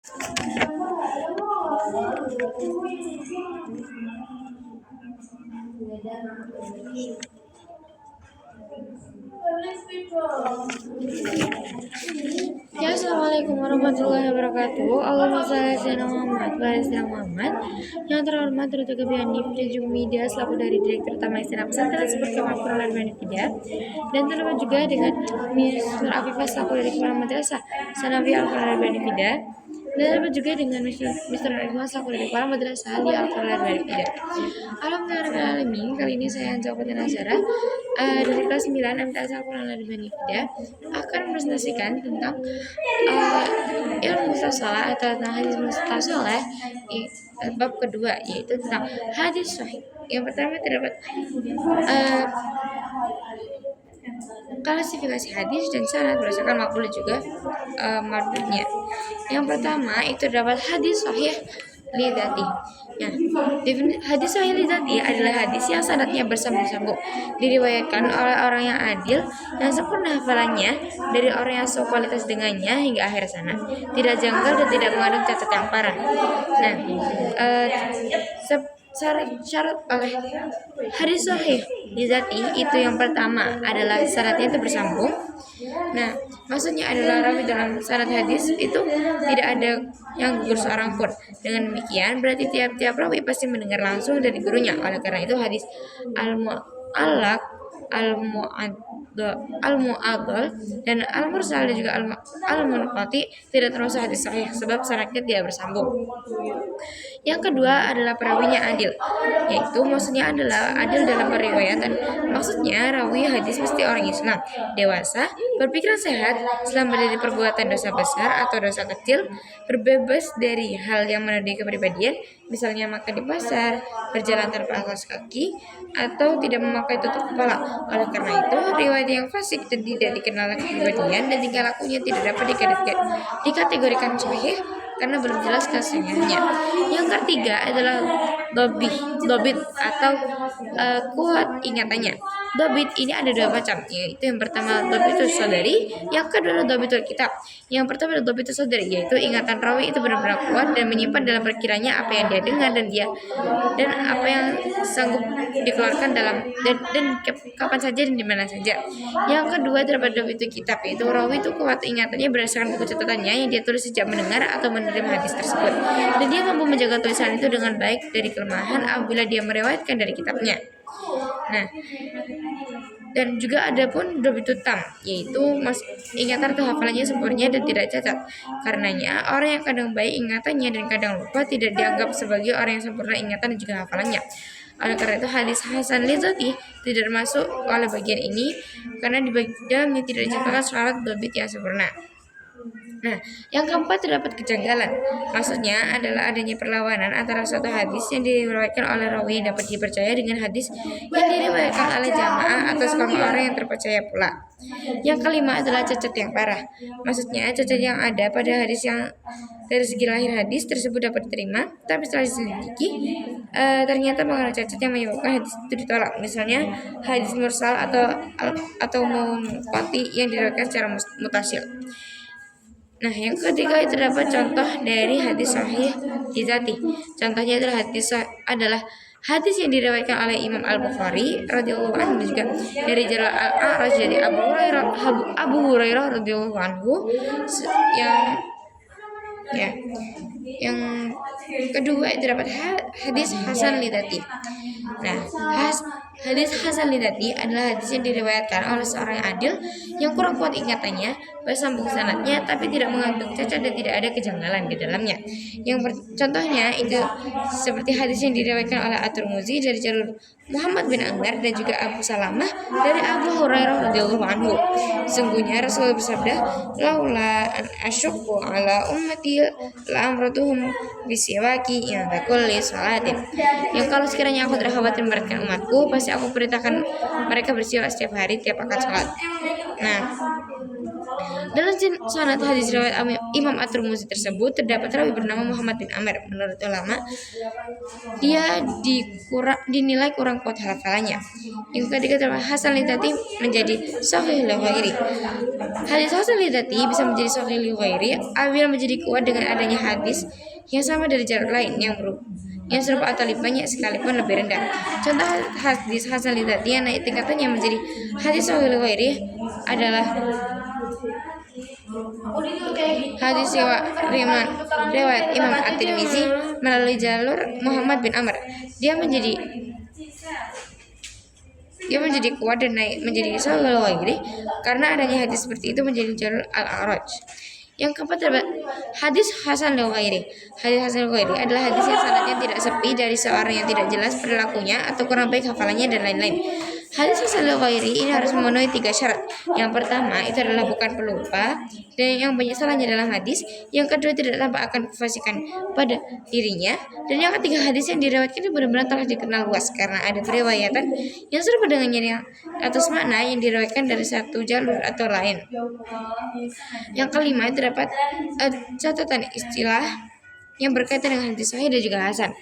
Ya, assalamualaikum warahmatullahi wabarakatuh. Allahumma shalli ala Muhammad wa ala Muhammad. Yang terhormat Dr. Gabian Nifda Jumida selaku dari Direktur Utama Istana Pesantren seperti Makmur dan Benefida, dan terhormat juga dengan Mr. Afifah selaku dari Kepala Madrasah Sanawi Al-Quran dan Benefida, dan terhormat juga dengan Mr. Ridwan selaku dari Kepala Madrasah Ali Al-Quran dan Benefida. Alhamdulillahirrahmanirrahim. Kali ini saya Anjawati Nazara dari kelas 9 MTS Al-Quran dan Benefida akan presentasikan tentang ilmu mustasalah atau tentang hadis mustasalah bab kedua, yaitu tentang hadis sahih. Yang pertama terdapat klasifikasi hadis dan sanad berdasarkan makbul juga mardudnya. Yang pertama itu terdapat hadis sahih lidzati. Nah, hadis sahih lidzati adalah hadis yang sanadnya bersambung-sambung, diriwayatkan oleh orang yang adil yang sempurna hafalannya dari orang yang sekualitas dengannya hingga akhir sanad, tidak janggal dan tidak mengandung cacat yang parah. Nah, syarat oleh hadis sahih lidzati itu yang pertama adalah sanadnya itu bersambung. Nah, maksudnya adalah rawi dalam sanad hadis itu tidak ada yang gugur seorang pun. Dengan demikian berarti tiap-tiap rawi pasti mendengar langsung dari gurunya. Oleh karena itu hadis al-mu'allaq, al-mu'adhal dan al-mursal dan juga al-munqati tidak termasuk hadis sahih sebab sanadnya tidak bersambung. Yang kedua adalah perawinya adil, yaitu maksudnya adalah adil dalam periwayatan. Maksudnya rawi hadis mesti orang Islam, dewasa, berpikiran sehat, selamat dari perbuatan dosa besar atau dosa kecil, berbebas dari hal yang menodai kepribadian, misalnya makan di pasar, berjalan tanpa alas kaki, atau tidak memakai tutup kepala. Oleh karena itu, riwayat yang fasik dan tidak dikenal kepribadian dan tingkah lakunya tidak dapat dikategorikan sahih karena belum jelas kesahihannya. Yang ketiga adalah dobit atau kuat ingatannya. Dobit ini ada dua macam, yaitu yang pertama dobitul sadari, yang kedua adalah dobitul kitab. Yang pertama adalah dobitul sadari, yaitu ingatan rawi itu benar-benar kuat dan menyimpan dalam pikirannya apa yang dia dengar dan apa yang sanggup dikeluarkan dalam dan kapan saja dan di mana saja. Yang kedua terdapat dobitul kitab, yaitu rawi itu kuat ingatannya berdasarkan buku catatannya yang dia tulis sejak mendengar atau menerima hadis tersebut, dan dia mampu menjaga tulisan itu dengan baik dari kelemahan apabila dia meriwayatkan dari kitabnya. Nah, dan juga ada pun dobitul tam, yaitu ingatan atau hafalannya sempurna dan tidak cacat. Karenanya orang yang kadang baik ingatannya dan kadang lupa tidak dianggap sebagai orang yang sempurna ingatan dan juga hafalannya. Oleh karena itu hadis hasan lidzati tidak masuk oleh bagian ini karena di dalamnya tidak dicatatkan syarat dobit yang sempurna. Nah, yang keempat terdapat kejanggalan. Maksudnya adalah adanya perlawanan antara suatu hadis yang diriwayatkan oleh rawi yang dapat dipercaya dengan hadis yang diriwayatkan oleh jamaah atau sekelompok orang yang terpercaya pula. Yang kelima adalah cacat yang parah. Maksudnya cacat yang ada pada hadis yang dari segi lahir hadis tersebut dapat diterima, tapi setelah diselidiki ternyata mengenai cacat yang menyebabkan hadis itu ditolak. Misalnya hadis mursal atau munqati yang diriwayatkan secara mutasil. Nah, yang ketiga itu terdapat contoh dari hadis sahih lidzati. Contohnya adalah hadis yang diriwayatkan oleh Imam Al-Bukhari radhiyallahu anhu dan juga dari Jalal Al-A'raj dari Abu Hurairah radhiyallahu anhu yang kedua itu terdapat hadis hasan lidzati. Nah, hadis hasan lidzati adalah hadis yang diriwayatkan oleh seorang yang adil yang kurang kuat ingatannya, bersambung sanadnya tapi tidak mengandung cacat dan tidak ada kejanggalan di dalamnya. Contohnya itu seperti hadis yang diriwayatkan oleh At-Tirmidzi dari jalur Muhammad bin Amr dan juga Abu Salamah dari Abu Hurairah radhiyallahu anhu. Sungguhnya Rasulullah bersabda, "Laula an asyqu ala ummati la amratuhum bisiwaki inda kulli salatin." Yang kalau sekiranya aku tidak khawatir memberatkan umatku, pasti aku perintahkan mereka bersiwak setiap hari tiap akad salat. Nah, Dalam sanad hadis riwayat Imam At-Tirmidzi tersebut terdapat rawi bernama Muhammad bin Amr. Menurut ulama, dia dinilai kurang kuat hafalannya. Yang ketiga adalah Hasan Lidati menjadi Sahih li ghairi. Hadis Hasan Lidati bisa menjadi Sahih li ghairi apabila menjadi kuat dengan adanya hadis yang sama dari jalur lain yang serupa atau lebih banyak sekalipun lebih rendah. Contoh hadis Hasan Lidati yang naik tingkatannya menjadi hadis Sahih li ghairi adalah hadis riwayat Imam At-Tirmidzi melalui jalur Muhammad bin Amr. Dia menjadi kuat dan naik menjadi sahih li ghairi karena adanya hadis seperti itu menjadi jalur Al-A'raj. Yang keempat terdapat hadis Hasan li ghairi. Hadis Hasan li ghairi adalah hadis yang sanadnya tidak sepi dari seorang yang tidak jelas perilakunya atau kurang baik hafalannya dan lain-lain. Hadis Hasan li ghairi ini harus memenuhi 3 syarat. Yang pertama itu adalah bukan pelupa dan yang banyak salahnya dalam hadis. Yang kedua tidak tampak akan kefasikan pada dirinya. Dan yang ketiga hadis yang diriwayatkan ini benar-benar telah dikenal luas karena ada periwayatan yang serupa dengannya yang atas makna yang diriwayatkan dari satu jalur atau lain. Yang kelima terdapat catatan istilah yang berkaitan dengan hadis sahih dan juga hasan.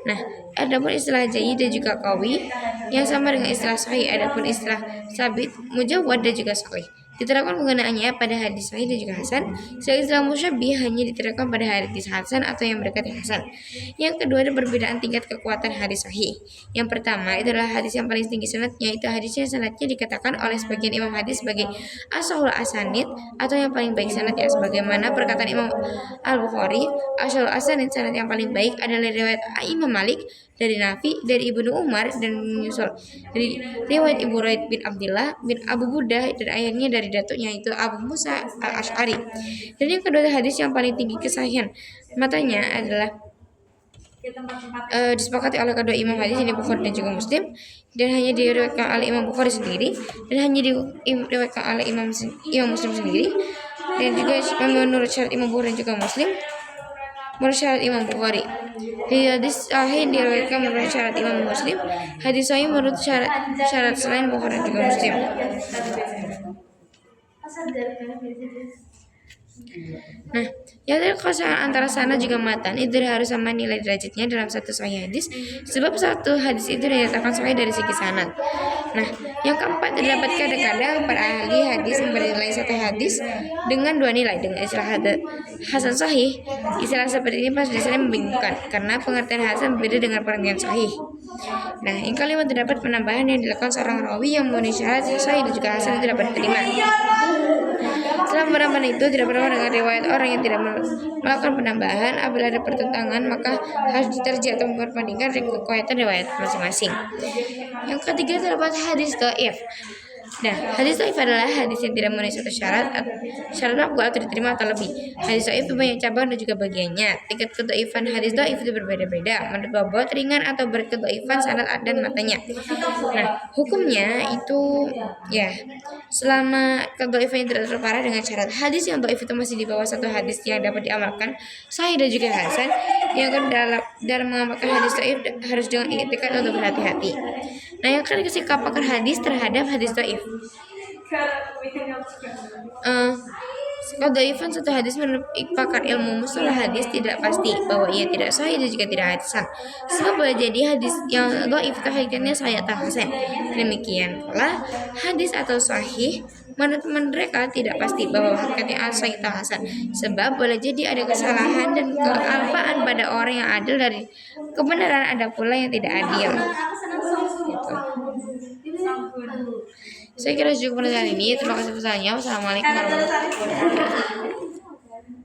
Nah, adapun istilah jayyid dan juga qawi yang sama dengan istilah sahih, adapun istilah sabit, mujawwad dan juga sahih diterapkan penggunaannya pada hadis sahih dan juga hasan. Sedangkan istilah musyabbih hanya diterapkan pada hadis hasan atau yang mendekati hasan. Yang kedua ada perbedaan tingkat kekuatan hadis sahih. Yang pertama adalah hadis yang paling tinggi sanadnya, itu hadis yang sanadnya dikatakan oleh sebagian imam hadis sebagai ashahul asanid atau yang paling baik sanadnya, sebagaimana perkataan Imam Al-Bukhari, ashahul asanid, sanad yang paling baik adalah riwayat Imam Malik dari Nafi, dari Ibnu Umar dan menyusul dari riwayat Ibu Raid bin Abdullah bin Abu Burdah dan ayahnya dari datuknya itu Abu Musa Al-Asy'ari. Dan yang kedua hadis yang paling tinggi kesahihan matanya adalah disepakati oleh kedua imam hadis ini Bukhari dan juga Muslim, dan hanya diriwayatkan oleh Imam Bukhari sendiri dan hanya diriwayatkan oleh Imam Muslim sendiri, dan juga menurut syarat Imam Bukhari dan juga Muslim menurut syarat Imam Bukhari. Hadis sahih diriwayatkan menurut syarat Imam Muslim, hadis sahih menurut syarat selain Bukhari dan juga Muslim. Nah, yang ada kesamaan antara sanad juga matan itu harus sama nilai derajatnya dalam satu sahih hadis, sebab satu hadis itu dinyatakan sahih dari segi sanad. Nah, yang keempat terdapat kadang-kadang para ahli hadis memberi satu hadis dengan 2 nilai dengan istilah hasan sahih. Istilah seperti ini pas dasarnya membingungkan karena pengertian hasan berbeda dengan pengertian sahih. Nah, yang kelima terdapat penambahan yang dilakukan seorang rawi yang memenuhi syarat sahih dan juga hasan itu dapat diterima. Setelah penambahan itu tidak pernah dengan riwayat orang yang tidak melakukan penambahan. Apabila ada pertentangan maka harus diterjih atau memperbandingkan kekuatan riwayat masing-masing. Yang ketiga terdapat hadis dhaif. Nah, hadis dhaif adalah hadis yang tidak memenuhi satu syarat makbul atau diterima atau lebih. Hadis dhaif itu banyak cabang dan juga bagiannya. Tingkat kedhaifan hadis dhaif itu berbeda-beda menurut bobot, ringan atau berat kedhaifan sanad dan matanya. Nah, hukumnya itu ya selama kedhaifannya tidak terlalu parah dengan syarat hadis yang dhaif itu masih di bawah satu hadis yang dapat diamalkan sahih dan juga hasan. Yang kedua dalam mengamalkan hadis dhaif harus dengan i'tikad untuk berhati-hati. Nah, yang ketiga sikap pakar hadis terhadap hadis dhaif. Kedhaifan satu hadis menurut pakar ilmu mustalah hadis tidak pasti bahwa ia tidak sahih dan juga tidak hasan. Sebab boleh jadi hadis yang dhaif itu hakikatnya sahih atau hasan. Demikian pula hadis atau sahih menurut mereka tidak pasti bahwa hakikatnya sahih atau hasan. Sebab boleh jadi ada kesalahan dan kealpaan pada orang yang adil dari kebenaran, ada pula yang tidak adil. Gitu. Saya kira cukup pada kali ini. Terima kasih pesannya. Wassalamualaikum warahmatullahi wabarakatuh.